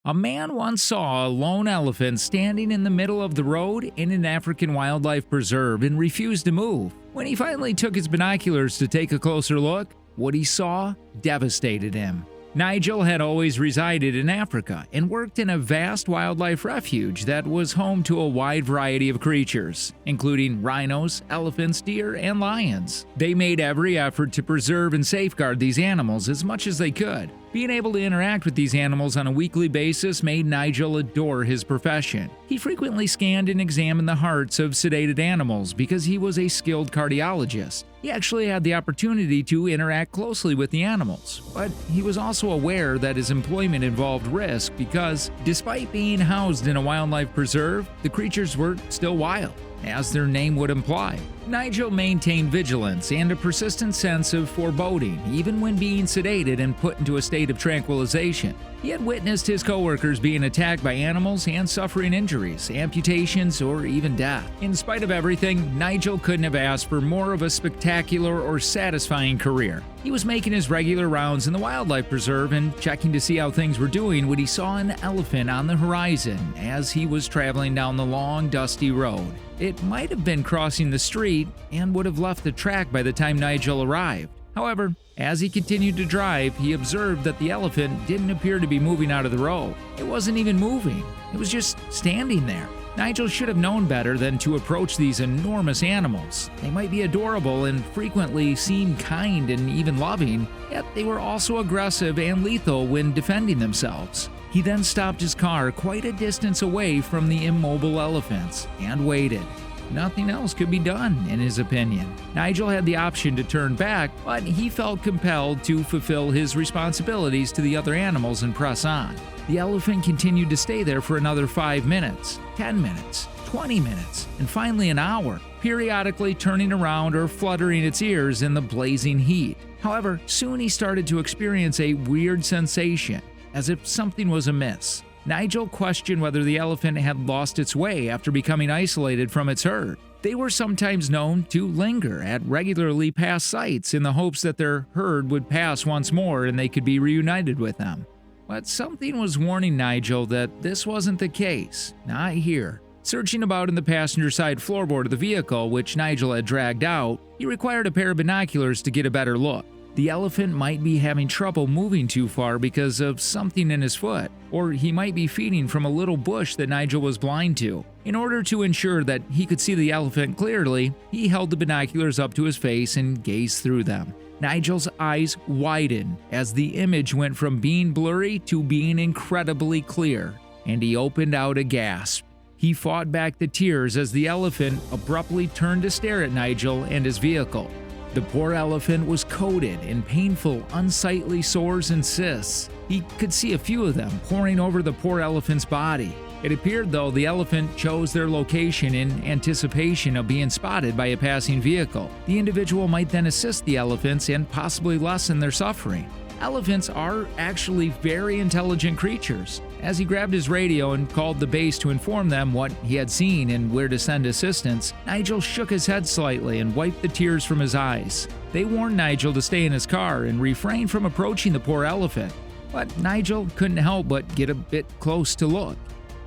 A man once saw a lone elephant standing in the middle of the road in an African wildlife preserve and refused to move. When he finally took his binoculars to take a closer look, what he saw devastated him. Nigel had always resided in Africa and worked in a vast wildlife refuge that was home to a wide variety of creatures, including rhinos, elephants, deer, and lions. They made every effort to preserve and safeguard these animals as much as they could. Being able to interact with these animals on a weekly basis made Nigel adore his profession. He frequently scanned and examined the hearts of sedated animals because he was a skilled cardiologist. He actually had the opportunity to interact closely with the animals, but he was also aware that his employment involved risk because, despite being housed in a wildlife preserve, the creatures were still wild, as their name would imply. Nigel maintained vigilance and a persistent sense of foreboding, even when being sedated and put into a state of tranquilization. He had witnessed his coworkers being attacked by animals and suffering injuries, amputations, or even death. In spite of everything, Nigel couldn't have asked for more of a spectacular or satisfying career. He was making his regular rounds in the wildlife preserve and checking to see how things were doing when he saw an elephant on the horizon as he was traveling down the long, dusty road. It might have been crossing the street and would have left the track by the time Nigel arrived. However, as he continued to drive, he observed that the elephant didn't appear to be moving out of the road. It wasn't even moving. It was just standing there. Nigel should have known better than to approach these enormous animals. They might be adorable and frequently seem kind and even loving, yet they were also aggressive and lethal when defending themselves. He then stopped his car quite a distance away from the immobile elephants and waited. Nothing else could be done, in his opinion. Nigel had the option to turn back, but he felt compelled to fulfill his responsibilities to the other animals and press on. The elephant continued to stay there for another 5 minutes, 10 minutes, 20 minutes, and finally an hour, periodically turning around or fluttering its ears in the blazing heat. However, soon he started to experience a weird sensation, as if something was amiss. Nigel questioned whether the elephant had lost its way after becoming isolated from its herd. They were sometimes known to linger at regularly passed sites in the hopes that their herd would pass once more and they could be reunited with them. But something was warning Nigel that this wasn't the case, not here. Searching about in the passenger side floorboard of the vehicle, which Nigel had dragged out, he required a pair of binoculars to get a better look. The elephant might be having trouble moving too far because of something in his foot, or he might be feeding from a little bush that Nigel was blind to. In order to ensure that he could see the elephant clearly, he held the binoculars up to his face and gazed through them. Nigel's eyes widened as the image went from being blurry to being incredibly clear, and he opened out a gasp. He fought back the tears as the elephant abruptly turned to stare at Nigel and his vehicle. The poor elephant was coated in painful, unsightly sores and cysts. He could see a few of them pouring over the poor elephant's body. It appeared, though, the elephant chose their location in anticipation of being spotted by a passing vehicle. The individual might then assist the elephants and possibly lessen their suffering. Elephants are actually very intelligent creatures. As he grabbed his radio and called the base to inform them what he had seen and where to send assistance, Nigel shook his head slightly and wiped the tears from his eyes. They warned Nigel to stay in his car and refrain from approaching the poor elephant. But Nigel couldn't help but get a bit close to look.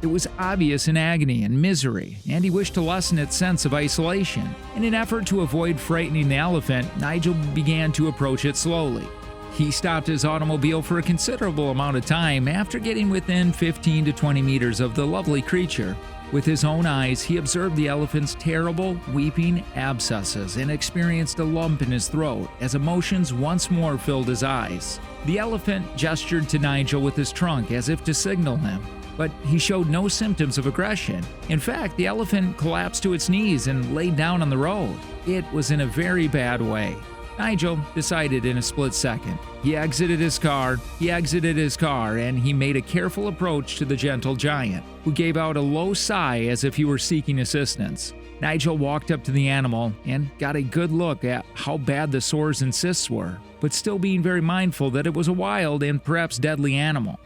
It was obvious in agony and misery, and he wished to lessen its sense of isolation. In an effort to avoid frightening the elephant, Nigel began to approach it slowly. He stopped his automobile for a considerable amount of time after getting within 15 to 20 meters of the lovely creature. With his own eyes, he observed the elephant's terrible, weeping abscesses and experienced a lump in his throat as emotions once more filled his eyes. The elephant gestured to Nigel with his trunk as if to signal him, but he showed no symptoms of aggression. In fact, the elephant collapsed to its knees and laid down on the road. It was in a very bad way. Nigel decided in a split second. He exited his car, and he made a careful approach to the gentle giant, who gave out a low sigh as if he were seeking assistance. Nigel walked up to the animal and got a good look at how bad the sores and cysts were, but still being very mindful that it was a wild and perhaps deadly animal.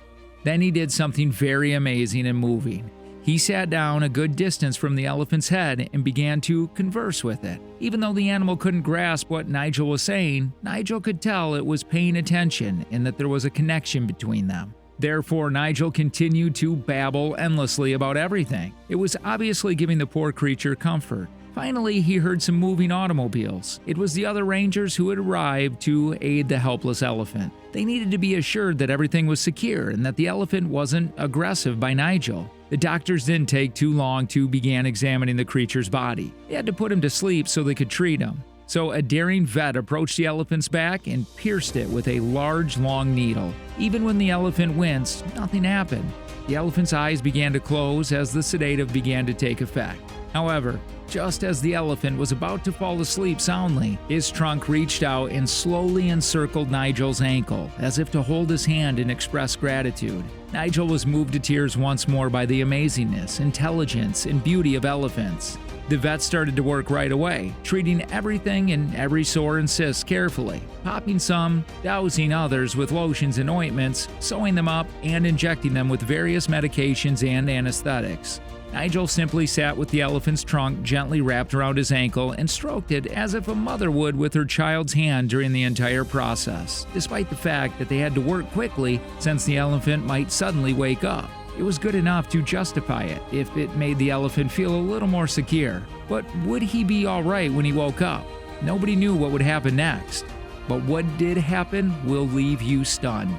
Then he did something very amazing and moving. He sat down a good distance from the elephant's head and began to converse with it. Even though the animal couldn't grasp what Nigel was saying, Nigel could tell it was paying attention and that there was a connection between them. Therefore, Nigel continued to babble endlessly about everything. It was obviously giving the poor creature comfort. Finally, he heard some moving automobiles. It was the other rangers who had arrived to aid the helpless elephant. They needed to be assured that everything was secure and that the elephant wasn't aggressive by Nigel. The doctors didn't take too long to begin examining the creature's body. They had to put him to sleep so they could treat him. So a daring vet approached the elephant's back and pierced it with a large, long needle. Even when the elephant winced, nothing happened. The elephant's eyes began to close as the sedative began to take effect. However, just as the elephant was about to fall asleep soundly, his trunk reached out and slowly encircled Nigel's ankle, as if to hold his hand and express gratitude. Nigel was moved to tears once more by the amazingness, intelligence, and beauty of elephants. The vet started to work right away, treating everything and every sore and cyst carefully, popping some, dousing others with lotions and ointments, sewing them up, and injecting them with various medications and anesthetics. Nigel simply sat with the elephant's trunk gently wrapped around his ankle and stroked it as if a mother would with her child's hand during the entire process, despite the fact that they had to work quickly since the elephant might suddenly wake up. It was good enough to justify it if it made the elephant feel a little more secure. But would he be alright when he woke up? Nobody knew what would happen next. But what did happen will leave you stunned.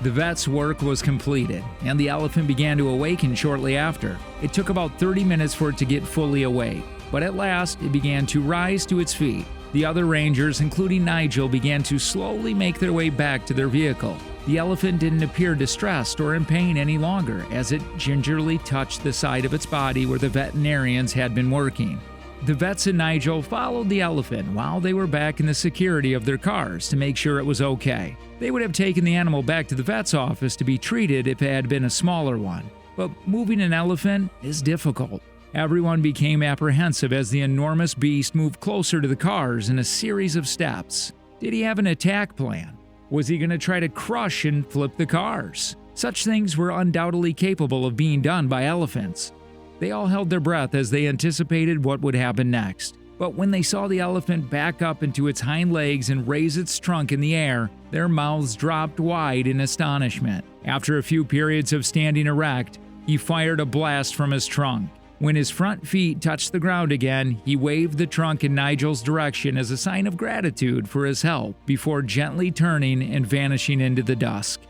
The vet's work was completed, and the elephant began to awaken shortly after. It took about 30 minutes for it to get fully awake, but at last it began to rise to its feet. The other rangers, including Nigel, began to slowly make their way back to their vehicle. The elephant didn't appear distressed or in pain any longer as it gingerly touched the side of its body where the veterinarians had been working. The vets and Nigel followed the elephant while they were back in the security of their cars to make sure it was okay. They would have taken the animal back to the vet's office to be treated if it had been a smaller one. But moving an elephant is difficult. Everyone became apprehensive as the enormous beast moved closer to the cars in a series of steps. Did he have an attack plan? Was he going to try to crush and flip the cars? Such things were undoubtedly capable of being done by elephants. They all held their breath as they anticipated what would happen next. But when they saw the elephant back up into its hind legs and raise its trunk in the air, their mouths dropped wide in astonishment. After a few periods of standing erect, he fired a blast from his trunk. When his front feet touched the ground again, he waved the trunk in Nigel's direction as a sign of gratitude for his help before gently turning and vanishing into the dusk.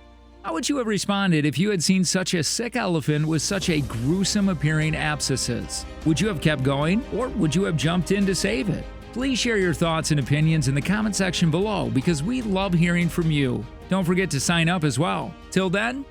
How would you have responded if you had seen such a sick elephant with such a gruesome appearing abscesses? Would you have kept going, or would you have jumped in to save it? Please share your thoughts and opinions in the comment section below because we love hearing from you. Don't forget to sign up as well. Till then,